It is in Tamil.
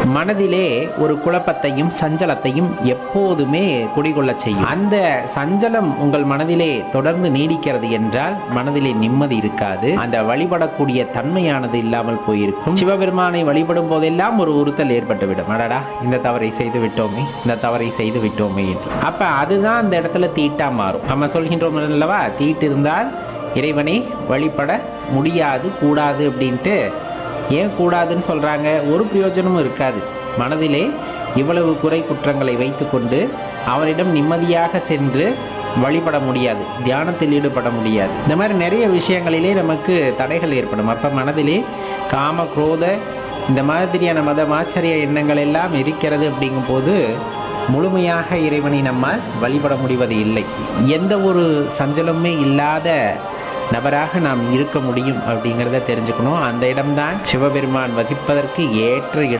மனதிலே ஒரு குழப்பத்தையும் சஞ்சலத்தையும் எப்போதுமே குடிகொள்ளச் செய்யும். அந்த சஞ்சலம் உங்கள் மனதிலே தொடர்ந்து நீடிக்கிறது என்றால் மனதிலே நிம்மதி இருக்காது. அந்த வழிபடக்கூடிய தன்மையானது இல்லாமல் போயிருக்கும். சிவபெருமானை வழிபடும் போதெல்லாம் ஒரு உறுத்தல் ஏற்பட்டுவிடும். அடடா, இந்த தவறை செய்து விட்டோமே, இந்த தவறை செய்து விட்டோமே என்று. அப்ப அதுதான் அந்த இடத்துல தீட்டா மாறும். நம்ம சொல்கின்றோம் அல்லவா, தீட்டு இருந்தால் இறைவனை வழிபட முடியாது, கூடாது அப்படின்ட்டு. ஏன் கூடாதுன்னு சொல்கிறாங்க? ஒரு பிரயோஜனமும் இருக்காது. மனதிலே இவ்வளவு குறை குற்றங்களை வைத்துக்கொண்டு அவரிடம் நிம்மதியாக சென்று வழிபட முடியாது, தியானத்தில் ஈடுபட முடியாது. இந்த மாதிரி நிறைய விஷயங்களிலே நமக்கு தடைகள் ஏற்படும். அப்போ மனதிலே காம குரோத இந்த மாதிரியான மதமாச்சரிய எண்ணங்கள் எல்லாம் இருக்கிறது. அப்படிங்கும்போது முழுமையாக இறைவனை நம்மால் வழிபட முடிவது இல்லை. எந்த ஒரு சஞ்சலமுமே இல்லாத நபராக நாம் இருக்க முடியும் அப்படிங்கிறத தெரிஞ்சுக்கணும். அந்த இடம்தான் சிவபெருமான் வசிப்பதற்கு ஏற்ற இடம்.